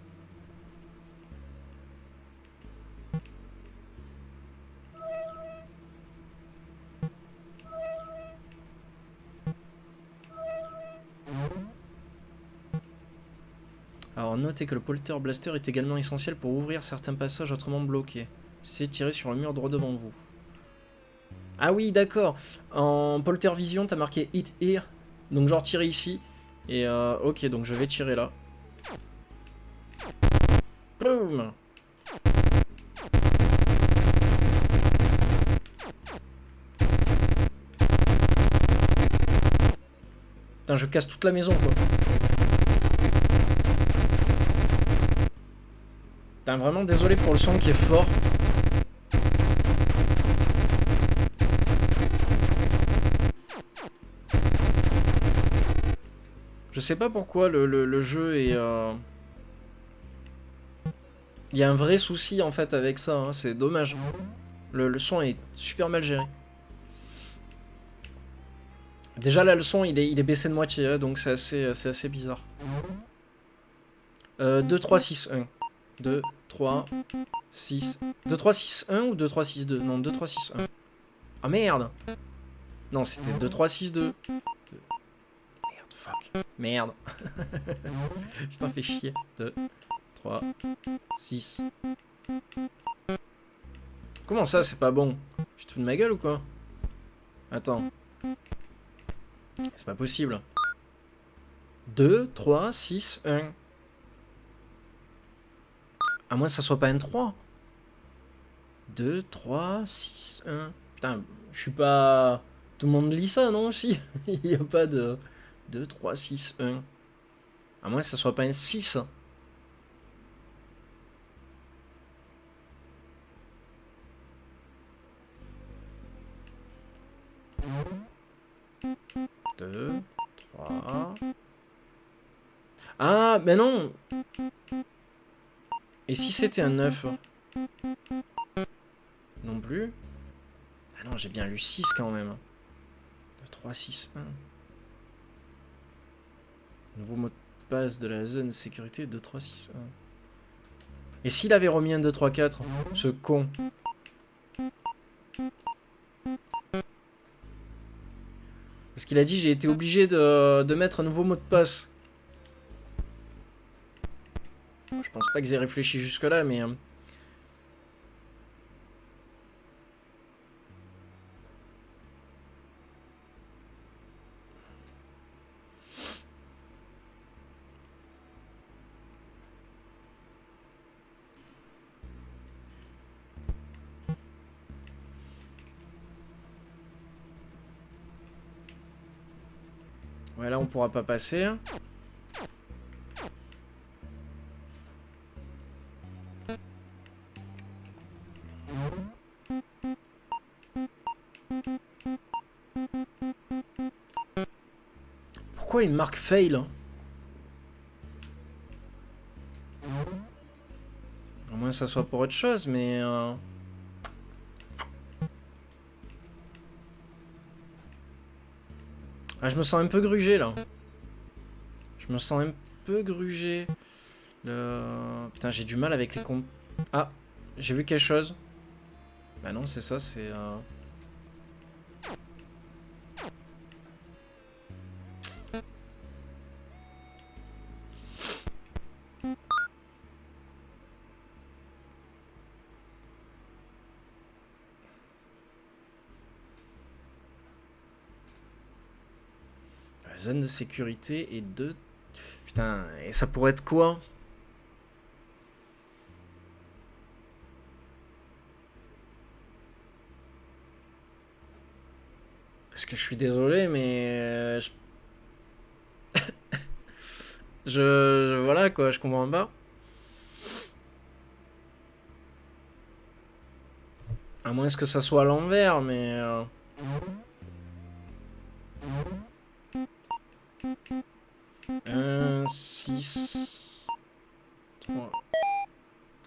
Alors, notez que le polter blaster est également essentiel pour ouvrir certains passages autrement bloqués. C'est tiré sur le mur droit devant vous. Ah oui, d'accord. En polter vision, t'as marqué hit here. Donc, genre tirer ici. Et ok, donc je vais tirer là. Boum. Putain, je casse toute la maison, quoi. Putain, vraiment désolé pour le son qui est fort. Je sais pas pourquoi le jeu est... Il y a un vrai souci en fait avec ça, hein. C'est dommage. Le son est super mal géré. Déjà là le son il est baissé de moitié, hein, donc c'est assez bizarre. 2, 3, 6, 1. 2, 3, 6... 2, 3, 6, 1 ou 2, 3, 6, 2? Non, 2, 3, 6, 1. Ah merde! Non, c'était 2, 3, 6, 2. Merde, fuck. Merde. Putain, fait chier. 2, 3, 6. Comment ça, c'est pas bon? Tu te fous de ma gueule ou quoi? Attends. C'est pas possible. 2, 3, 6, 1. À moins que ça soit pas un 3. 2, 3, 6, 1. Putain, je suis pas... Tout le monde lit ça, non? Si. Il n'y a pas de... 2, 3, 6, 1. À moins que ça soit pas un 6. Deux, 3. Ah, mais non. Et si c'était un 9? Non plus. Ah non, j'ai bien lu 6 quand même. 2, 3, 6, 1. Nouveau mot de passe de la zone sécurité 2, 3, 6, 1. Et s'il avait remis un 2, 3, 4? Ce con. Parce qu'il a dit j'ai été obligé de mettre un nouveau mot de passe. Je pense pas qu'ils aient réfléchi jusque là, mais... Ouais, là on pourra pas passer. Pourquoi il marque fail? À moins que ça soit pour autre chose, mais... Ah, je me sens un peu grugé, là. Je me sens un peu grugé. Putain, j'ai du mal avec les comptes. Ah, j'ai vu quelque chose. Bah non, c'est ça, c'est... La zone de sécurité est de... Putain, et ça pourrait être quoi? Parce que je suis désolé, mais... Voilà, quoi, je comprends pas. À moins que ça soit à l'envers, mais... 1, 6... 3...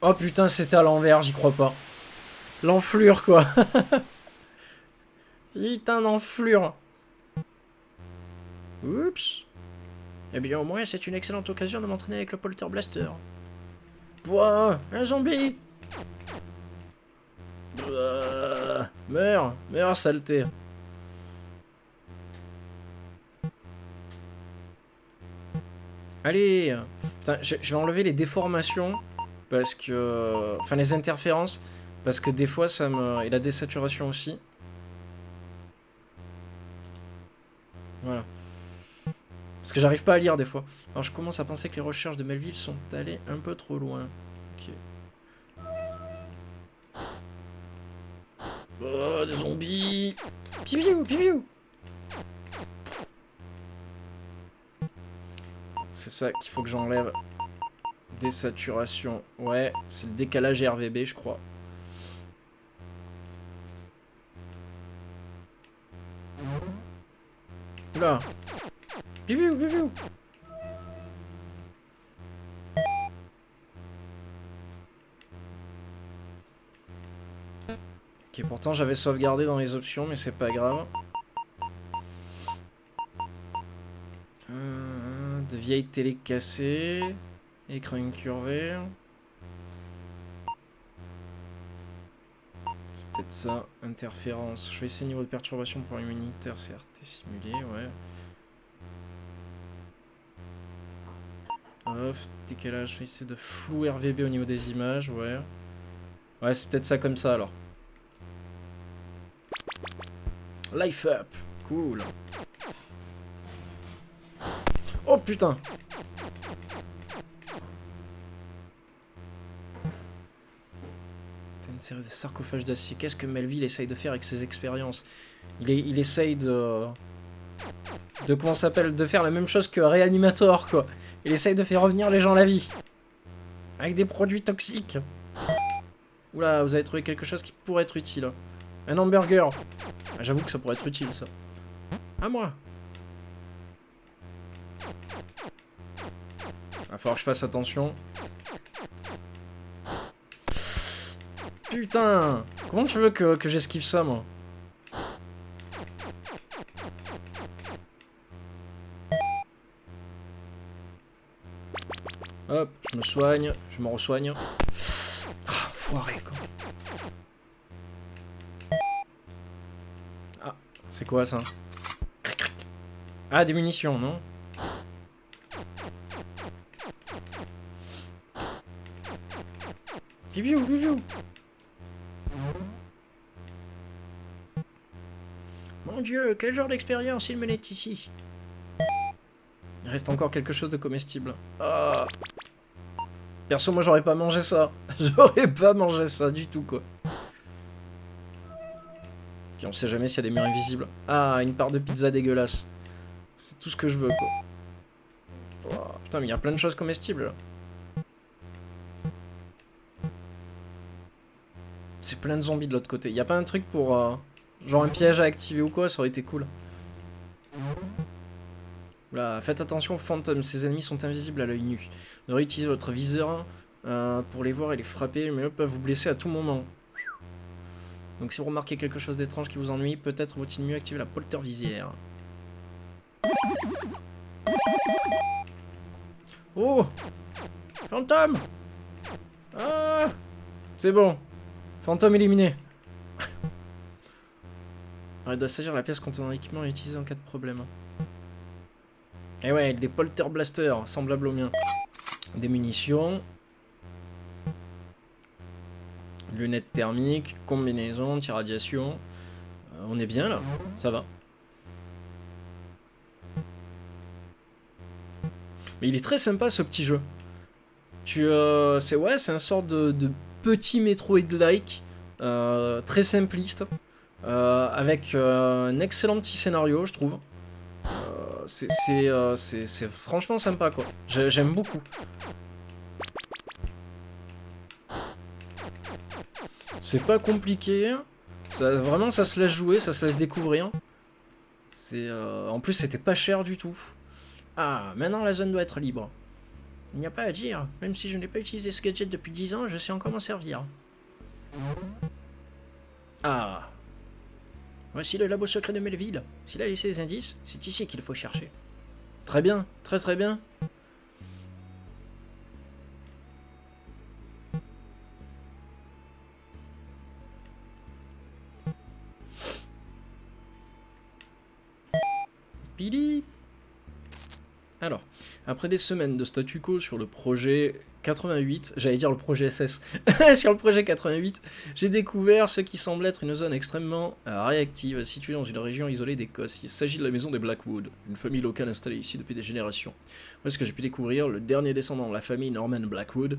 Oh putain, c'était à l'envers, j'y crois pas. L'enflure, quoi. Putain d'enflure. Oups. Eh bien, au moins, c'est une excellente occasion de m'entraîner avec le Polter Blaster. Pouah, un zombie. Meurs, meurs, saleté. Allez. Putain, je vais enlever les déformations. Parce que... Enfin, les interférences. Parce que des fois, ça me... Et la désaturation aussi. Voilà. Parce que j'arrive pas à lire des fois. Alors je commence à penser que les recherches de Melville sont allées un peu trop loin. Ok. Oh, des zombies. Pipiou, pipiou. C'est ça qu'il faut que j'enlève. Désaturation. Ouais, c'est le décalage RVB, je crois. Oula. Pipiou, pipiou. Ok, pourtant j'avais sauvegardé dans les options, mais c'est pas grave. De vieilles télé cassées. Écran incurvé. C'est peut-être ça. Interférence. Je vais essayer niveau de perturbation pour les moniteurs CRT simulé, ouais. Off, décalage, je vais essayer de flou RVB au niveau des images, ouais. Ouais, c'est peut-être ça comme ça alors. Life up, cool. Oh putain. T'as une série de sarcophages d'acier. Qu'est-ce que Melville essaye de faire avec ses expériences? Il essaye de... comment ça s'appelle? De faire la même chose que Reanimator, quoi. Il essaye de faire revenir les gens à la vie. Avec des produits toxiques. Oula, vous avez trouvé quelque chose qui pourrait être utile. Un hamburger. Ah, j'avoue que ça pourrait être utile, ça. À moi. Va falloir que je fasse attention. Putain. Comment tu veux que j'esquive ça, moi? Hop, je me soigne, je me re-soigne. Ah, foiré, quoi. Ah, c'est quoi, ça? Ah, des munitions, non? Bibiou, bibiou. Mon Dieu, quel genre d'expérience il menait ici? Il reste encore quelque chose de comestible. Ah. Perso, moi j'aurais pas mangé ça. J'aurais pas mangé ça du tout, quoi. Ok, on sait jamais s'il y a des murs invisibles. Ah, une part de pizza dégueulasse. C'est tout ce que je veux, quoi. Oh, putain, mais il y a plein de choses comestibles, là. C'est plein de zombies de l'autre côté. Y a pas un truc pour... genre un piège à activer ou quoi? Ça aurait été cool. Oula, faites attention aux fantômes, ces ennemis sont invisibles à l'œil nu. Ne réutilisez votre viseur pour les voir et les frapper, mais eux peuvent vous blesser à tout moment. Donc si vous remarquez quelque chose d'étrange qui vous ennuie, peut-être vaut-il mieux activer la polter visière. Oh! Fantôme! Ah! C'est bon. Fantôme éliminé. Alors, il doit s'agir de la pièce contenant l'équipement à utiliser en cas de problème. Et ouais, des polter blasters, semblables aux miens. Des munitions. Lunettes thermiques, combinaison, anti-radiation. On est bien là, ça va. Mais il est très sympa ce petit jeu. C'est ouais, c'est un sort de petit Metroid-like, très simpliste, avec un excellent petit scénario, je trouve. C'est franchement sympa, quoi. J'aime beaucoup. C'est pas compliqué. Vraiment, ça se laisse jouer, ça se laisse découvrir. En plus, c'était pas cher du tout. Ah, maintenant la zone doit être libre. Il n'y a pas à dire. Même si je n'ai pas utilisé ce gadget depuis 10 ans, je sais encore m'en servir. Ah. Voici le labo secret de Melville. S'il a laissé des indices, c'est ici qu'il faut chercher. Très bien, très très bien. Billy. Alors, après des semaines de statu quo sur le projet 88, j'allais dire le projet SS, sur le projet 88, j'ai découvert ce qui semble être une zone extrêmement réactive, située dans une région isolée d'Écosse. Il s'agit de la maison des Blackwood, une famille locale installée ici depuis des générations. Moi, ce que j'ai pu découvrir, le dernier descendant de la famille Norman Blackwood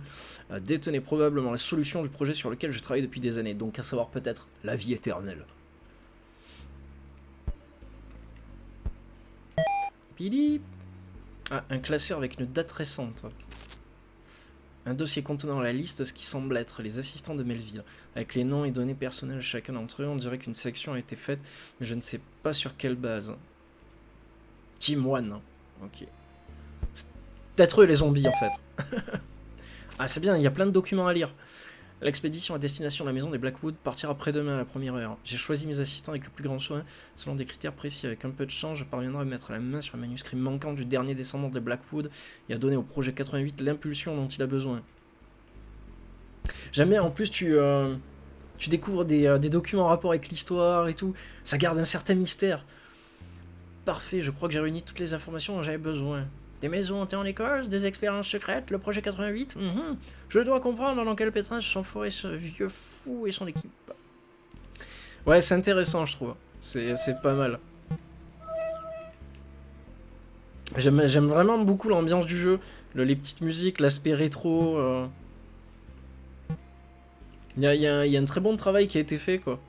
détenait probablement la solution du projet sur lequel je travaille depuis des années, donc à savoir peut-être la vie éternelle. Billy. Ah, un classeur avec une date récente. Un dossier contenant la liste de ce qui semble être les assistants de Melville, avec les noms et données personnelles de chacun d'entre eux. On dirait qu'une section a été faite, mais je ne sais pas sur quelle base. Team One. Ok. C'est peut-être eux les zombies en fait. Ah c'est bien, il y a plein de documents à lire. L'expédition à destination de la maison des Blackwood partira après-demain à la première heure. J'ai choisi mes assistants avec le plus grand soin, selon des critères précis. Avec un peu de chance, je parviendrai à mettre la main sur le manuscrit manquant du dernier descendant des Blackwood et à donner au projet 88 l'impulsion dont il a besoin. J'aime bien, en plus tu découvres des documents en rapport avec l'histoire et tout. Ça garde un certain mystère. Parfait, je crois que j'ai réuni toutes les informations dont j'avais besoin. Des maisons hantées en Écosse, des expériences secrètes, le projet 88. Je dois comprendre dans quel pétrin se sont forés ce vieux fou et son équipe. Ouais, c'est intéressant, je trouve. C'est pas mal. J'aime vraiment beaucoup l'ambiance du jeu, les petites musiques, l'aspect rétro. Il y a un très bon travail qui a été fait, quoi.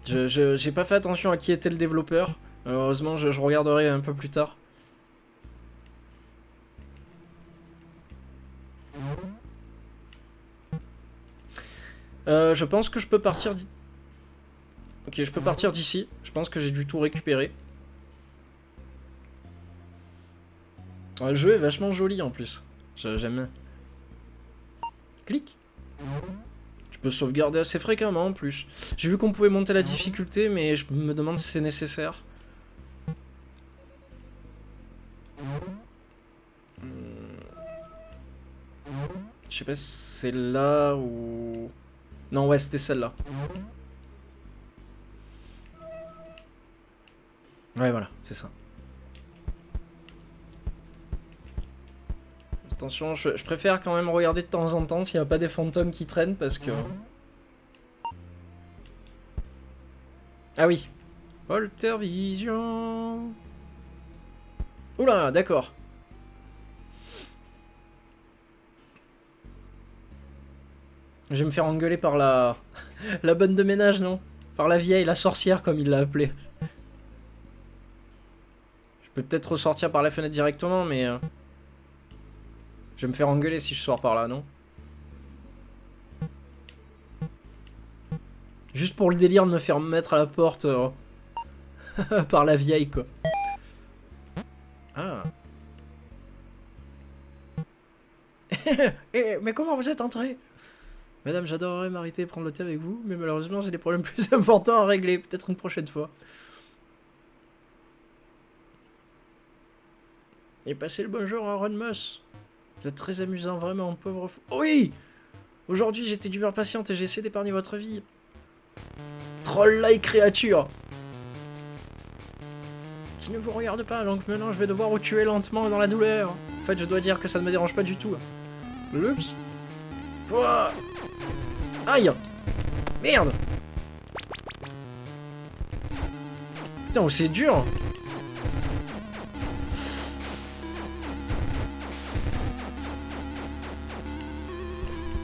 J'ai pas fait attention à qui était le développeur. Heureusement, je regarderai un peu plus tard. Je pense que je peux partir d'ici. Ok, je peux partir d'ici. Je pense que j'ai dû tout récupérer. Le jeu est vachement joli en plus. J'aime bien. Clic. Tu peux sauvegarder assez fréquemment en plus. J'ai vu qu'on pouvait monter la difficulté, mais je me demande si c'est nécessaire. Je sais pas si c'est là ou... Non, ouais, c'était celle-là. Ouais, voilà, c'est ça. Attention, je préfère quand même regarder de temps en temps s'il n'y a pas des fantômes qui traînent, parce que... Ah oui. Polter Vision. Oula, d'accord. Je vais me faire engueuler par la... la bonne de ménage, non? Par la vieille, la sorcière, comme il l'a appelée. Je peux peut-être ressortir par la fenêtre directement, mais... je vais me faire engueuler si je sors par là, non? Juste pour le délire de me faire mettre à la porte... par la vieille, quoi. Ah. Mais comment vous êtes entré? Madame, j'adorerais m'arrêter et prendre le thé avec vous, mais malheureusement j'ai des problèmes plus importants à régler, peut-être une prochaine fois. Et passez le bonjour à Ron Moss. Vous êtes très amusant, vraiment, pauvre fou. Oh oui! Aujourd'hui j'étais d'humeur patiente et j'ai essayé d'épargner votre vie. Troll-like créature! Qui ne vous regarde pas, donc maintenant je vais devoir vous tuer lentement dans la douleur. En fait, je dois dire que ça ne me dérange pas du tout. Oups! Pouah. Aïe! Merde! Putain, c'est dur!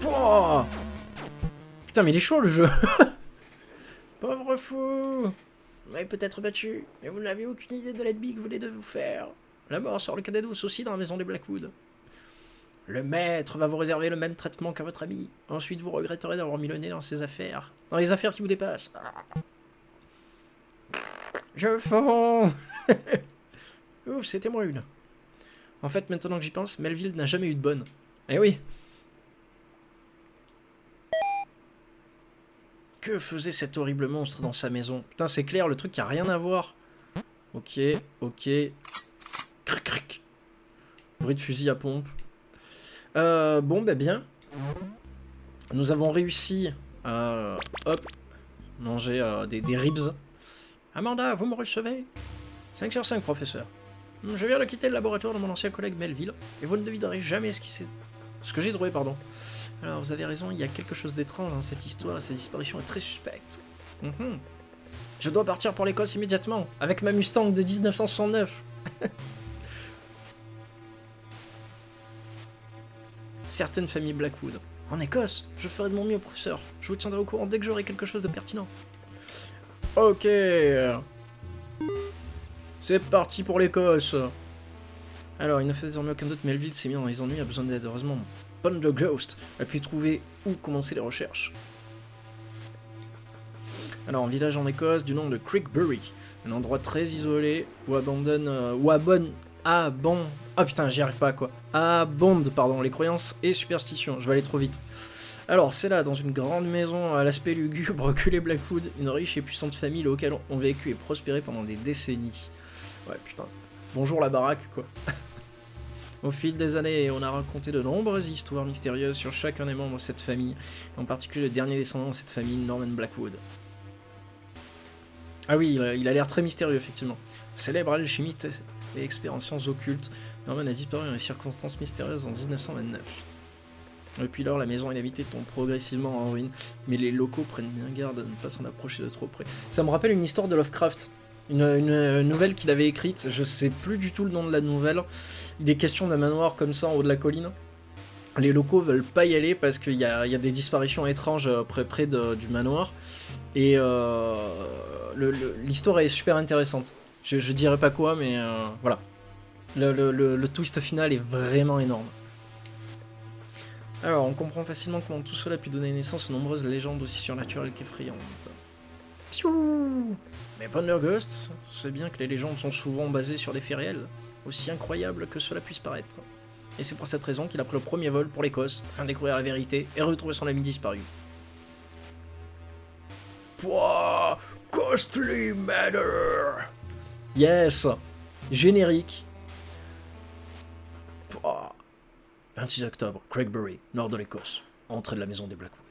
Pouah. Putain, mais il est chaud le jeu! Pauvre fou! Vous m'avez peut-être battu, mais vous n'avez aucune idée de l'ennemi que vous voulez de vous faire. La mort sort le cadet douce aussi dans la maison des Blackwood. Le maître va vous réserver le même traitement qu'à votre ami. Ensuite, vous regretterez d'avoir mis le nez dans ses affaires. Dans les affaires qui vous dépassent. Ah. Je fonds. Ouf, c'était moi une. En fait, maintenant que j'y pense, Melville n'a jamais eu de bonne. Eh oui. Que faisait cet horrible monstre dans sa maison? Putain, c'est clair, le truc qui a rien à voir. Ok, ok. Cric, cric. Bruit de fusil à pompe. Bon, bah bien. Nous avons réussi à... hop. Manger des ribs. Amanda, vous me recevez? 5 sur 5, professeur. Je viens de quitter le laboratoire de mon ancien collègue Melville, et vous ne devinerez jamais ce que j'ai trouvé, pardon. Alors, vous avez raison, il y a quelque chose d'étrange dans cette histoire, et cette disparition est très suspecte. Je dois partir pour l'Écosse immédiatement, avec ma Mustang de 1969. Certaines familles Blackwood. En Écosse, je ferai de mon mieux, professeur. Je vous tiendrai au courant dès que j'aurai quelque chose de pertinent. Ok. C'est parti pour l'Écosse. Alors, il ne fait désormais aucun doute, Melville s'est mis dans les ennuis, a besoin d'aide. Heureusement, Ponder Ghost a pu trouver où commencer les recherches. Alors, un village en Écosse du nom de Crickbury, un endroit très isolé où abonde, ah putain, j'y arrive pas quoi. Abonde, pardon, les croyances et superstitions. Je vais aller trop vite. Alors, c'est là, dans une grande maison à l'aspect lugubre, que les Blackwood, une riche et puissante famille locale, ont vécu et prospéré pendant des décennies. Ouais, putain. Bonjour la baraque, quoi. Au fil des années, on a raconté de nombreuses histoires mystérieuses sur chacun des membres de cette famille, en particulier le dernier descendant de cette famille, Norman Blackwood. Ah oui, il a l'air très mystérieux, effectivement. Célèbre alchimiste et expert en sciences occultes, Norman a disparu dans des circonstances mystérieuses en 1929. Depuis lors, la maison inhabitée tombe progressivement en ruine, mais les locaux prennent bien garde à ne pas s'en approcher de trop près. Ça me rappelle une histoire de Lovecraft, une nouvelle qu'il avait écrite, je sais plus du tout le nom de la nouvelle. Il est question d'un manoir comme ça en haut de la colline. Les locaux veulent pas y aller parce qu'il y a des disparitions étranges près du manoir. Et l'histoire est super intéressante. Je dirais pas quoi, mais voilà. Le twist final est vraiment énorme. Alors, on comprend facilement comment tout cela a pu donner naissance aux nombreuses légendes aussi surnaturelles qu'effrayantes. Piou! Mais Ponder Ghost sait bien que les légendes sont souvent basées sur des faits réels, aussi incroyables que cela puisse paraître. Et c'est pour cette raison qu'il a pris le premier vol pour l'Écosse, afin de découvrir la vérité et retrouver son ami disparu. Pouah! Ghostly Matter! Yes! Générique. Pouah! 26 octobre, Crickbury, nord de l'Écosse, entrée de la maison des Blackwood.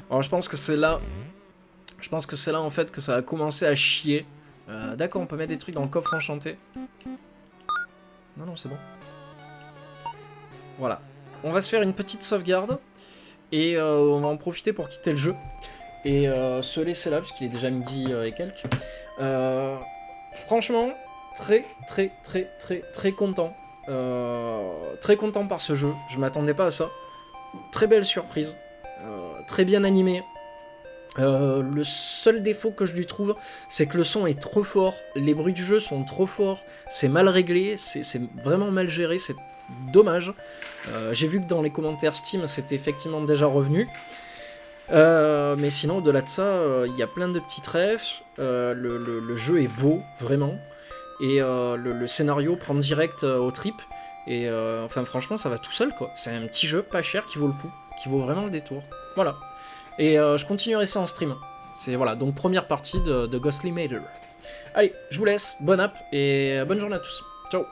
Alors je pense que c'est là en fait que ça a commencé à chier. D'accord, on peut mettre des trucs dans le coffre enchanté. Non, c'est bon. Voilà. On va se faire une petite sauvegarde. Et on va en profiter pour quitter le jeu. Et se laisser là, puisqu'il est déjà midi et quelques. Franchement, très content. Très content par ce jeu, je m'attendais pas à ça. Très belle surprise, très bien animé. Le seul défaut que je lui trouve, c'est que le son est trop fort, les bruits du jeu sont trop forts, c'est mal réglé, c'est vraiment mal géré, c'est dommage. J'ai vu que dans les commentaires Steam, c'était effectivement déjà revenu. Mais sinon, au-delà de ça, il y a plein de petits refs, le jeu est beau, vraiment. Et le scénario prend direct au trip. Et enfin franchement ça va tout seul quoi. C'est un petit jeu pas cher qui vaut le coup. Qui vaut vraiment le détour. Voilà. Et je continuerai ça en stream. C'est voilà, donc première partie de Ghostly Matter. Allez, je vous laisse, bonne app et bonne journée à tous. Ciao.